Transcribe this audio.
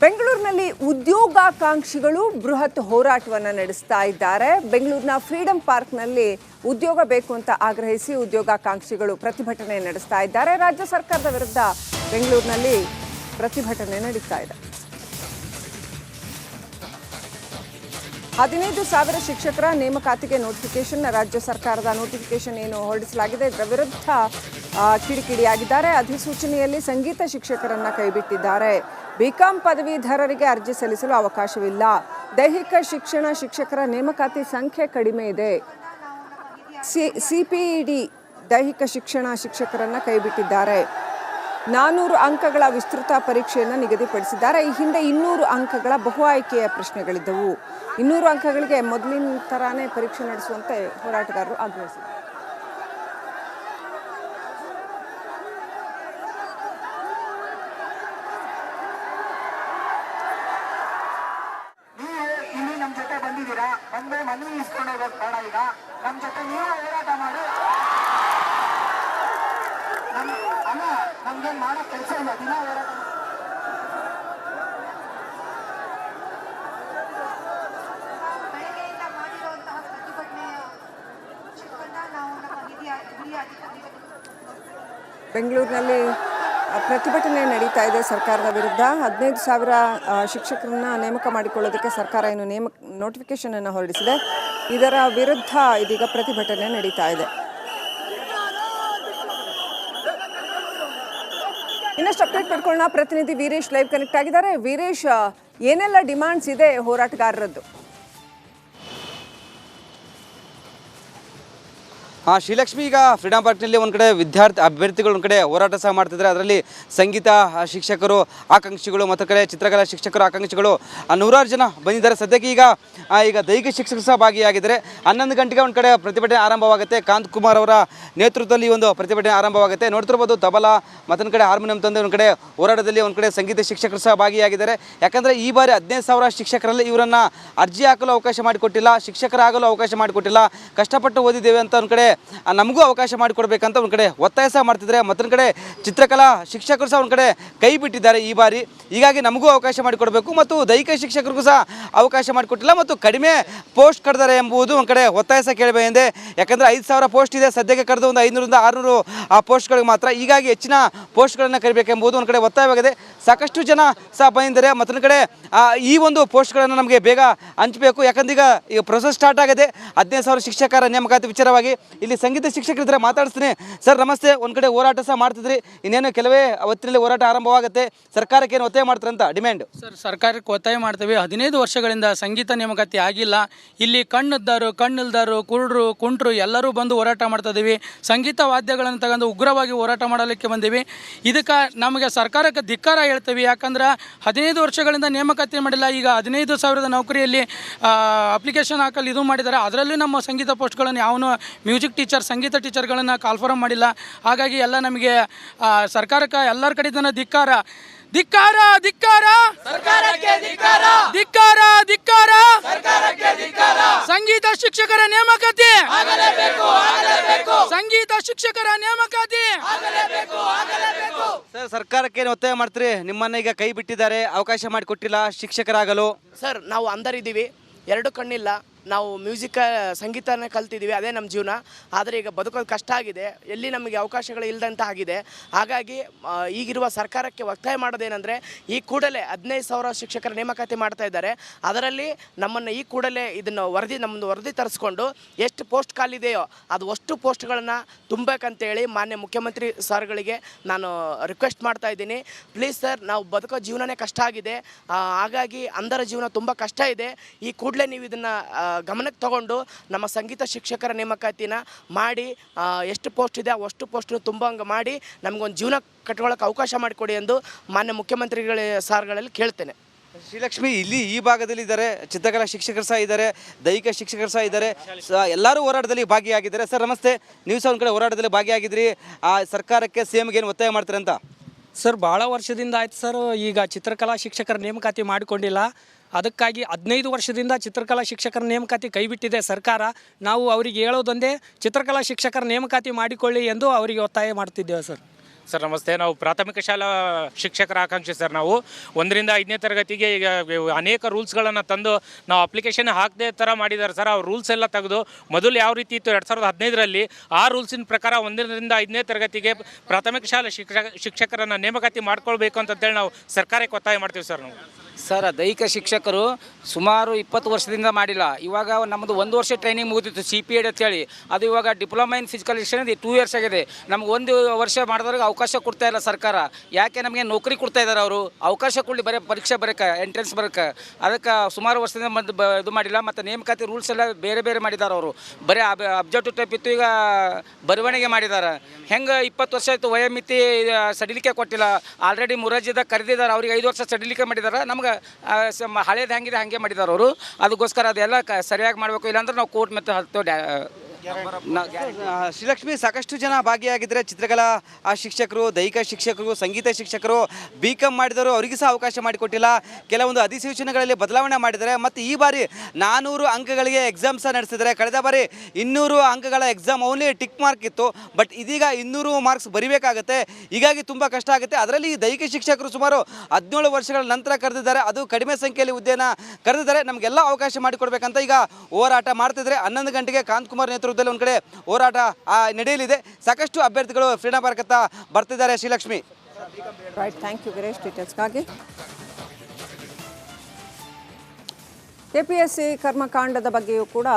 ಬೆಂಗಳೂರಿನಲ್ಲಿ ಉದ್ಯೋಗಾಕಾಂಕ್ಷಿಗಳು ಬೃಹತ್ ಹೋರಾಟವನ್ನು ನಡೆಸ್ತಾ ಇದ್ದಾರೆ. ಬೆಂಗಳೂರಿನ ಫ್ರೀಡಂ ಪಾರ್ಕ್ನಲ್ಲಿ ಉದ್ಯೋಗ ಬೇಕು ಅಂತ ಆಗ್ರಹಿಸಿ ಉದ್ಯೋಗಾಕಾಂಕ್ಷಿಗಳು ಪ್ರತಿಭಟನೆ ನಡೆಸ್ತಾ ಇದ್ದಾರೆ. ರಾಜ್ಯ ಸರ್ಕಾರದ ವಿರುದ್ಧ ಬೆಂಗಳೂರಿನಲ್ಲಿ ಪ್ರತಿಭಟನೆ ನಡೀತಾ ಇದೆ. 15,000 ಶಿಕ್ಷಕರ ನೇಮಕಾತಿಗೆ ನೋಟಿಫಿಕೇಶನ್, ರಾಜ್ಯ ಸರ್ಕಾರದ ನೋಟಿಫಿಕೇಶನ್ ಏನು ಹೊರಡಿಸಲಾಗಿದೆ, ಇದರ ವಿರುದ್ಧ ಕಿಡಿಕಿಡಿಯಾಗಿದ್ದಾರೆ. ಅಧಿಸೂಚನೆಯಲ್ಲಿ ಸಂಗೀತ ಶಿಕ್ಷಕರನ್ನ ಕೈಬಿಟ್ಟಿದ್ದಾರೆ. ಬಿಕಾಂ ಪದವೀಧರರಿಗೆ ಅರ್ಜಿ ಸಲ್ಲಿಸಲು ಅವಕಾಶವಿಲ್ಲ. ದೈಹಿಕ ಶಿಕ್ಷಣ ಶಿಕ್ಷಕರ ನೇಮಕಾತಿ ಸಂಖ್ಯೆ ಕಡಿಮೆ ಇದೆ. ಸಿಪಿಇಡಿ ದೈಹಿಕ ಶಿಕ್ಷಣ ಶಿಕ್ಷಕರನ್ನ ಕೈಬಿಟ್ಟಿದ್ದಾರೆ. 400 ಅಂಕಗಳ ವಿಸ್ತೃತ ಪರೀಕ್ಷೆಯನ್ನು ನಿಗದಿಪಡಿಸಿದ್ದಾರೆ. ಈ ಹಿಂದೆ 200 ಅಂಕಗಳ ಬಹು ಆಯ್ಕೆಯ ಪ್ರಶ್ನೆಗಳಿದ್ದವು. 200 ಅಂಕಗಳಿಗೆ ಮೊದಲಿನ ತರಾನೇ ಪರೀಕ್ಷೆ ನಡೆಸುವಂತೆ ಹೋರಾಟಗಾರರು ಆಗ್ರಹಿಸಿದರು. ಇಲ್ಲಿ ನಮ್ಮ ಜೊತೆ ಬಂದಿದ್ದೀರಾ, ಬಂದು ಮನವಿ ಇಸ್ಕೊಂಡು ಹೋಗೋದು ಬೇಡ. ಈಗ ನಮ್ಮ ಜೊತೆ ನೀವು ಹೋರಾಟ ಮಾಡಿ. ಅಲ್ಲ, ನಮ್ಗೇನು ಮಾಡೋ ಕೆಲಸ ಇಲ್ಲ. ದಿನ ಹೋರಾಟ ಬೆಳಗ್ಗೆಯಿಂದ ಮಾಡಿರುವಂತಹ ಪ್ರತಿಭಟನೆಯ ನಾವು ನಮ್ಮ ಹಿರಿಯ ಬೆಂಗಳೂರಿನಲ್ಲಿ ಪ್ರತಿಭಟನೆ ನಡೀತಾ ಇದೆ ಸರ್ಕಾರದ ವಿರುದ್ಧ. 15,000 ಶಿಕ್ಷಕರನ್ನ ನೇಮಕ ಮಾಡಿಕೊಳ್ಳೋದಕ್ಕೆ ಸರ್ಕಾರ ಏನು ನೋಟಿಫಿಕೇಶನ್ ಅನ್ನು ಹೊರಡಿಸಿದೆ. ಇದರ ವಿರುದ್ಧ ಇದೀಗ ಪ್ರತಿಭಟನೆ ನಡೀತಾ ಇದೆ. ಇನ್ನಷ್ಟು ಅಪ್ಡೇಟ್ ಪಡ್ಕೊಳ್ಳೋಣ. ಪ್ರತಿನಿಧಿ ವೀರೇಶ್ ಲೈವ್ ಕನೆಕ್ಟ್ ಆಗಿದ್ದಾರೆ. ವೀರೇಶ್, ಏನೆಲ್ಲ ಡಿಮಾಂಡ್ಸ್ ಇದೆ ಹೋರಾಟಗಾರರದ್ದು? ಶ್ರೀಲಕ್ಷ್ಮಿ, ಈಗ ಫ್ರೀಡಂ ಪಾರ್ಕ್ನಲ್ಲಿ ಒಂದು ಕಡೆ ಅಭ್ಯರ್ಥಿಗಳು ಒಂದು ಕಡೆ ಹೋರಾಟ ಸಹ ಮಾಡ್ತಿದ್ದಾರೆ. ಅದರಲ್ಲಿ ಸಂಗೀತ ಶಿಕ್ಷಕರು ಆಕಾಂಕ್ಷಿಗಳು ಮತ್ತು ಕಡೆ ಚಿತ್ರಕಲಾ ಶಿಕ್ಷಕರು ಆಕಾಂಕ್ಷಿಗಳು 100 ಜನ ಬಂದಿದ್ದಾರೆ. ಸದ್ಯಕ್ಕೆ ಈಗ ದೈಹಿಕ ಶಿಕ್ಷಕರು ಸಹ ಭಾಗಿಯಾಗಿದ್ದಾರೆ. 11 ಗಂಟೆಗೆ ಒಂದು ಕಡೆ ಪ್ರತಿಭಟನೆ ಆರಂಭವಾಗುತ್ತೆ. ಕಾಂತ್ ಕುಮಾರ್ ಅವರ ನೇತೃತ್ವದಲ್ಲಿ ಒಂದು ಪ್ರತಿಭಟನೆ ಆರಂಭವಾಗುತ್ತೆ. ನೋಡ್ತಿರ್ಬೋದು, ತಬಲಾ ಮತ್ತೊಂದು ಕಡೆ ಹಾರ್ಮೋನಿಯಂ ತಂದು ಒಂದು ಕಡೆ ಹೋರಾಟದಲ್ಲಿ ಒಂದು ಕಡೆ ಸಂಗೀತ ಶಿಕ್ಷಕರು ಸಹ ಭಾಗಿಯಾಗಿದ್ದಾರೆ. ಯಾಕಂದರೆ ಈ ಬಾರಿ 15,000 ಶಿಕ್ಷಕರಲ್ಲಿ ಇವರನ್ನು ಅರ್ಜಿ ಹಾಕಲು ಅವಕಾಶ ಮಾಡಿಕೊಟ್ಟಿಲ್ಲ, ಶಿಕ್ಷಕರಾಗಲು ಅವಕಾಶ ಮಾಡಿಕೊಟ್ಟಿಲ್ಲ. ಕಷ್ಟಪಟ್ಟು ಓದಿದ್ದೇವೆ ಅಂತ ಒಂದು ಕಡೆ ನಮಗೂ ಅವಕಾಶ ಮಾಡಿಕೊಡ್ಬೇಕಂತ ಒಂದು ಕಡೆ ಒತ್ತಾಯ ಸಹ ಮಾಡ್ತಿದ್ದಾರೆ. ಮತ್ತೊಂದು ಕಡೆ ಚಿತ್ರಕಲಾ ಶಿಕ್ಷಕರು ಸಹ ಒಂದು ಕಡೆ ಕೈ ಬಿಟ್ಟಿದ್ದಾರೆ ಈ ಬಾರಿ. ಹೀಗಾಗಿ ನಮಗೂ ಅವಕಾಶ ಮಾಡಿಕೊಡಬೇಕು ಮತ್ತು ದೈಹಿಕ ಶಿಕ್ಷಕರಿಗೂ ಸಹ ಅವಕಾಶ ಮಾಡಿಕೊಟ್ಟಿಲ್ಲ ಮತ್ತು ಕಡಿಮೆ ಪೋಸ್ಟ್ ಕರೆದಾರೆ ಎಂಬುದು ಒಂದು ಕಡೆ ಒತ್ತಾಯ ಸಹ ಕೇಳಬೇಕಿದೆ. ಯಾಕಂದರೆ 5,000 ಪೋಸ್ಟ್ ಇದೆ, ಸದ್ಯಕ್ಕೆ ಕರೆದು ಒಂದು 500ರಿಂದ 600 ಪೋಸ್ಟ್ಗಳಿಗೆ ಮಾತ್ರ. ಹೀಗಾಗಿ ಹೆಚ್ಚಿನ ಪೋಸ್ಟ್ಗಳನ್ನು ಕರಿಬೇಕೆಂಬುದು ಒಂದು ಕಡೆ ಒತ್ತಾಯವಾಗಿದೆ. ಸಾಕಷ್ಟು ಜನ ಸಹ ಬಂದಿದ್ದಾರೆ. ಮತ್ತೊಂದು ಕಡೆ ಈ ಒಂದು ಪೋಸ್ಟ್ಗಳನ್ನು ನಮಗೆ ಬೇಗ ಹಂಚಬೇಕು. ಯಾಕಂದ್ರೆ ಈಗ ಪ್ರೊಸೆಸ್ ಸ್ಟಾರ್ಟ್ ಆಗಿದೆ. 15,000 ಶಿಕ್ಷಕರ ನೇಮಕಾತಿ ವಿಚಾರವಾಗಿ ಇಲ್ಲಿ ಸಂಗೀತ ಶಿಕ್ಷಕರಿದ್ದರೆ ಮಾತಾಡಿಸ್ತೀನಿ. ಸರ್ ನಮಸ್ತೆ. ಒಂದು ಕಡೆ ಹೋರಾಟ ಸಹ ಮಾಡ್ತಿದ್ರಿ, ಇನ್ನೇನು ಕೆಲವೇ ಹೊತ್ತಿನಲ್ಲಿ ಹೋರಾಟ ಆರಂಭವಾಗುತ್ತೆ. ಸರ್ಕಾರಕ್ಕೆ ಏನು ಒತ್ತಾಯ ಮಾಡ್ತಾರೆ ಅಂತ ಡಿಮ್ಯಾಂಡ್? ಸರ್, ಸರ್ಕಾರಕ್ಕೆ ಒತ್ತಾಯ ಮಾಡ್ತೀವಿ. 15 ವರ್ಷಗಳಿಂದ ಸಂಗೀತ ನೇಮಕಾತಿ ಆಗಿಲ್ಲ. ಇಲ್ಲಿ ಕಣ್ಣಿಲ್ದಾರು, ಕುರುಡರು, ಕುಂಟ್ರು ಎಲ್ಲರೂ ಬಂದು ಹೋರಾಟ ಮಾಡ್ತಾ ಇದ್ದೀವಿ. ಸಂಗೀತ ವಾದ್ಯಗಳನ್ನು ತಗೊಂಡು ಉಗ್ರವಾಗಿ ಹೋರಾಟ ಮಾಡಲಿಕ್ಕೆ ಬಂದೀವಿ. ಇದಕ್ಕೆ ನಮಗೆ ಸರ್ಕಾರಕ್ಕೆ ಧಿಕ್ಕಾರ ಹೇಳ್ತೀವಿ. ಯಾಕಂದ್ರೆ 15 ವರ್ಷಗಳಿಂದ ನೇಮಕಾತಿ ಮಾಡಿಲ್ಲ. ಈಗ 15,000 ನೌಕರಿಯಲ್ಲಿ ಅಪ್ಲಿಕೇಶನ್ ಹಾಕಲು ಇದು ಮಾಡಿದ್ದಾರೆ. ಅದರಲ್ಲೂ ನಮ್ಮ ಸಂಗೀತ ಪೋಸ್ಟ್ಗಳನ್ನು ಯಾವನು ಮ್ಯೂಸಿಕ್ ಟೀಚರ್, ಸಂಗೀತ ಟೀಚರ್ಗಳನ್ನು ಕಾಲ್ಫಾರ್ಮ್ ಮಾಡಿಲ್ಲ. ಹಾಗಾಗಿ ಎಲ್ಲ ನಮಗೆ ಸರ್ಕಾರಕ್ಕೆ ಎಲ್ಲರ ಕಡೆಯಿಂದ ಧಿಕ್ಕಾರ ಧಿಕ್ಕಾರ ಧಿಕ್ಕಾರ ಸರ್ಕಾರಕ್ಕೆ ಧಿಕ್ಕಾರ ಧಿಕ್ಕಾರ ಧಿಕ್ಕಾರ ಸರ್ಕಾರಕ್ಕೆ ಧಿಕ್ಕಾರ. ಸಂಗೀತ ಶಿಕ್ಷಕರ ನೇಮಕಾತಿ ಆಗಲೇಬೇಕು, ಆಗಲೇಬೇಕು. ಸಂಗೀತ ಶಿಕ್ಷಕರ ನೇಮಕಾತಿ ಆಗಲೇಬೇಕು, ಆಗಲೇಬೇಕು. ಸರ್, ಸರ್ಕಾರಕ್ಕೆ ಏನು ಒತ್ತಾಯ ಮಾಡ್ತೀರಿ? ನಿಮ್ಮನ್ನ ಈಗ ಕೈ ಬಿಟ್ಟಿದ್ದಾರೆ, ಅವಕಾಶ ಮಾಡಿಕೊಟ್ಟಿಲ್ಲ ಶಿಕ್ಷಕರಾಗಲು. ಸರ್, ನಾವು ಅಂಧರಿದ್ದೀವಿ, 2 ಕಣ್ಣಿಲ್ಲ. ನಾವು ಸಂಗೀತನೇ ಕಲ್ತಿದ್ದೀವಿ, ಅದೇ ನಮ್ಮ ಜೀವನ. ಆದರೆ ಈಗ ಬದುಕೋದು ಕಷ್ಟ ಆಗಿದೆ, ಎಲ್ಲಿ ನಮಗೆ ಅವಕಾಶಗಳು ಇಲ್ಲದಂತ ಆಗಿದೆ. ಹಾಗಾಗಿ ಈಗಿರುವ ಸರ್ಕಾರಕ್ಕೆ ಒತ್ತಾಯ ಮಾಡೋದೇನೆಂದರೆ, ಈ ಕೂಡಲೇ 15,000 ಶಿಕ್ಷಕರ ನೇಮಕಾತಿ ಮಾಡ್ತಾ ಇದ್ದಾರೆ. ಅದರಲ್ಲಿ ನಮ್ಮನ್ನು ಈ ಕೂಡಲೇ ಇದನ್ನು ನಮ್ಮದು ವರದಿ ತರಿಸ್ಕೊಂಡು ಎಷ್ಟು ಪೋಸ್ಟ್ ಖಾಲಿದೆಯೋ ಅದು ಅಷ್ಟು ಪೋಸ್ಟ್ಗಳನ್ನು ತುಂಬಬೇಕಂತೇಳಿ ಮಾನ್ಯ ಮುಖ್ಯಮಂತ್ರಿ ಸರ್ಗಳಿಗೆ ನಾನು ರಿಕ್ವೆಸ್ಟ್ ಮಾಡ್ತಾ ಇದ್ದೀನಿ. ಪ್ಲೀಸ್ ಸರ್, ನಾವು ಬದುಕೋ ಜೀವನನೇ ಕಷ್ಟ ಆಗಿದೆ. ಹಾಗಾಗಿ ಅಂಧರ ಜೀವನ ತುಂಬ ಕಷ್ಟ ಇದೆ. ಈ ಕೂಡಲೇ ನೀವು ಇದನ್ನು ಗಮನಕ್ಕೆ ತಗೊಂಡು ನಮ್ಮ ಸಂಗೀತ ಶಿಕ್ಷಕರ ನೇಮಕಾತಿನ ಮಾಡಿ ಎಷ್ಟು ಪೋಸ್ಟ್ ಇದೆ ಅಷ್ಟು ಪೋಸ್ಟ್ ತುಂಬಂಗೆ ಮಾಡಿ ನಮಗೊಂದು ಜೀವನ ಕಟ್ಕೊಳ್ಳೋಕೆ ಅವಕಾಶ ಮಾಡಿಕೊಡಿ ಎಂದು ಮಾನ್ಯ ಮುಖ್ಯಮಂತ್ರಿಗಳ ಸಾರ್ಗಳಲ್ಲಿ ಕೇಳ್ತೇನೆ. ಶ್ರೀಲಕ್ಷ್ಮಿ, ಇಲ್ಲಿ ಈ ಭಾಗದಲ್ಲಿ ಇದ್ದಾರೆ, ಚಿತ್ರಕಲಾ ಶಿಕ್ಷಕರು ಸಹ ಇದ್ದಾರೆ, ದೈಹಿಕ ಶಿಕ್ಷಕರು ಸಹ ಇದ್ದಾರೆ, ಎಲ್ಲರೂ ಹೋರಾಟದಲ್ಲಿ ಭಾಗಿಯಾಗಿದ್ದಾರೆ. ಸರ್ ನಮಸ್ತೆ. ನೀವು ಸಹ ಒಂದು ಕಡೆ ಹೋರಾಟದಲ್ಲಿ ಭಾಗಿಯಾಗಿದ್ರಿ. ಸರ್ಕಾರಕ್ಕೆ CMಗೆ ಏನು ಒತ್ತಾಯ ಮಾಡ್ತಾರೆ ಅಂತ? ಸರ್, ಭಾಳ ವರ್ಷದಿಂದ ಆಯ್ತು ಸರ್. ಈಗ ಚಿತ್ರಕಲಾ ಶಿಕ್ಷಕರ ನೇಮಕಾತಿ ಮಾಡಿಕೊಂಡಿಲ್ಲ. ಅದಕ್ಕಾಗಿ 15 ವರ್ಷದಿಂದ ಚಿತ್ರಕಲಾ ಶಿಕ್ಷಕರ ನೇಮಕಾತಿ ಕೈಬಿಟ್ಟಿದೆ ಸರ್ಕಾರ. ನಾವು ಅವರಿಗೆ ಹೇಳೋದೊಂದೇ, ಚಿತ್ರಕಲಾ ಶಿಕ್ಷಕರ ನೇಮಕಾತಿ ಮಾಡಿಕೊಳ್ಳಿ ಎಂದು ಅವರಿಗೆ ಒತ್ತಾಯ ಮಾಡ್ತಿದ್ದೇವೆ ಸರ್. ಸರ್ ನಮಸ್ತೆ. ನಾವು ಪ್ರಾಥಮಿಕ ಶಾಲಾ ಶಿಕ್ಷಕರ ಆಕಾಂಕ್ಷಿ ಸರ್. ನಾವು 1ರಿಂದ 5ನೇ ತರಗತಿಗೆ ಈಗ ಅನೇಕ ರೂಲ್ಸ್ಗಳನ್ನು ತಂದು ನಾವು ಅಪ್ಲಿಕೇಶನ್ ಹಾಕದೆ ಥರ ಮಾಡಿದ್ದಾರೆ ಸರ್. ಆ ರೂಲ್ಸ್ ಎಲ್ಲ ತೆಗೆದು ಮೊದಲು ಯಾವ ರೀತಿ ಇತ್ತು 2015ರಲ್ಲಿ ಆ ರೂಲ್ಸಿನ ಪ್ರಕಾರ 1ರಿಂದ 5ನೇ ತರಗತಿಗೆ ಪ್ರಾಥಮಿಕ ಶಾಲಾ ಶಿಕ್ಷಕರನ್ನು ನೇಮಕಾತಿ ಮಾಡ್ಕೊಳ್ಬೇಕು ಅಂತೇಳಿ ನಾವು ಸರ್ಕಾರಕ್ಕೆ ಒತ್ತಾಯ ಮಾಡ್ತೀವಿ ಸರ್. ನಾವು ಸರ್ ದೈಹಿಕ ಶಿಕ್ಷಕರು ಸುಮಾರು 20 ವರ್ಷದಿಂದ ಮಾಡಿಲ್ಲ. ಇವಾಗ ನಮ್ಮದು 1 ವರ್ಷ ಟ್ರೈನಿಂಗ್ ಮುಗಿದಿತ್ತು CPED ಅಂತೇಳಿ. ಅದು ಇವಾಗ diploma in physical education 2 years ಆಗಿದೆ. ನಮ್ಗೆ 1 ವರ್ಷ ಮಾಡಿದವ್ರಿಗೆ ಅವಕಾಶ ಕೊಡ್ತಾ ಇಲ್ಲ ಸರ್ಕಾರ. ಯಾಕೆ ನಮಗೆ ನೌಕರಿ ಕೊಡ್ತಾ ಇದ್ದಾರೆ ಅವರು, ಅವಕಾಶ ಕೊಡಲಿ ಬರೀ ಪರೀಕ್ಷೆ ಬರೋಕ್ಕೆ, ಎಂಟ್ರೆನ್ಸ್ ಬರೋಕ್ಕೆ. ಅದಕ್ಕೆ ಸುಮಾರು ವರ್ಷದಿಂದ ಇದು ಮಾಡಿಲ್ಲ. ಮತ್ತು ನೇಮಕಾತಿ ರೂಲ್ಸ್ ಎಲ್ಲ ಬೇರೆ ಬೇರೆ ಮಾಡಿದ್ದಾರೆ ಅವರು. ಬರೀ ಅಬ್ಜೆಕ್ಟಿವ್ ಟೈಪ್ ಇತ್ತು, ಈಗ ಬರವಣಿಗೆ ಮಾಡಿದ್ದಾರೆ. ಹೆಂಗೆ 20 ವರ್ಷ ಆಯಿತು ವಯೋಮಿತಿ ಸಡಿಲಿಕೆ ಕೊಟ್ಟಿಲ್ಲ. ಆಲ್ರೆಡಿ ಮುರಾರ್ಜಿದಾಗ ಕರೆದಿದ್ದಾರೆ, ಅವ್ರಿಗೆ 5 ವರ್ಷ ಸಡಿಲಿಕೆ ಮಾಡಿದ್ದಾರೆ. ನಮ್ಗೆ ಹಳೇದು ಹೆಂಗಿದೆ ಹಾಗೆ ಮಾಡಿದ್ದಾರೆ ಅವರು. ಅದಕ್ಕೋಸ್ಕರ ಅದೆಲ್ಲ ಸರಿಯಾಗಿ ಮಾಡಬೇಕು, ಇಲ್ಲಾಂದ್ರೆ ನಾವು ಕೋರ್ಟ್ ಮತ್ತೆ ಹತ್ತೋ ಶ್ರೀಲಕ್ಷ್ಮಿ, ಸಾಕಷ್ಟು ಜನ ಭಾಗಿಯಾಗಿದ್ದರೆ ಚಿತ್ರಕಲಾ ಶಿಕ್ಷಕರು, ದೈಹಿಕ ಶಿಕ್ಷಕರು, ಸಂಗೀತ ಶಿಕ್ಷಕರು, BCom ಮಾಡಿದವರು ಅವರಿಗೆ ಸಹ ಅವಕಾಶ ಮಾಡಿಕೊಟ್ಟಿಲ್ಲ. ಕೆಲವೊಂದು ಅಧಿಸೂಚನೆಗಳಲ್ಲಿ ಬದಲಾವಣೆ ಮಾಡಿದ್ದಾರೆ. ಮತ್ತು ಈ ಬಾರಿ 400 ಅಂಕಗಳಿಗೆ ಎಕ್ಸಾಮ್ ಸಹ ನಡೆಸಿದ್ದಾರೆ. ಕಳೆದ ಬಾರಿ 200 ಅಂಕಗಳ ಎಕ್ಸಾಮ್ ಓನ್ಲಿ ಟಿಕ್ ಮಾರ್ಕ್ ಇತ್ತು. ಬಟ್ ಇದೀಗ 200 ಮಾರ್ಕ್ಸ್ ಬರಿಬೇಕಾಗುತ್ತೆ. ಹೀಗಾಗಿ ತುಂಬ ಕಷ್ಟ ಆಗುತ್ತೆ. ಅದರಲ್ಲಿ ದೈಹಿಕ ಶಿಕ್ಷಕರು ಸುಮಾರು 17 ವರ್ಷಗಳ ನಂತರ ಕರೆದಿದ್ದಾರೆ. ಅದು ಕಡಿಮೆ ಸಂಖ್ಯೆಯಲ್ಲಿ ಹುದ್ದೆಯನ್ನು ಕರೆದಿದ್ದಾರೆ. ನಮಗೆಲ್ಲ ಅವಕಾಶ ಮಾಡಿಕೊಡ್ಬೇಕಂತ ಈಗ ಹೋರಾಟ ಮಾಡ್ತಿದ್ದಾರೆ. 11 ಗಂಟೆಗೆ ಕಾಂತಕುಮಾರ್ ನೇತೃತ್ವದಲ್ಲಿ ಒಂದು ಕಡೆ ಹೋರಾಟ ನಡೆಯಲಿದೆ. ಸಾಕಷ್ಟು ಅಭ್ಯರ್ಥಿಗಳು ಫ್ರೀಡಂ ಪಾರ್ಕ್ ಹತ್ತ ಬರ್ತಿದ್ದಾರೆ. Shrilakshmi, right, thank you Girish ಡೀಟೇಲ್ಸ್ಗಾಗಿ. KPSC ಕರ್ಮಕಾಂಡದ ಬಗ್ಗೆಯೂ ಕೂಡ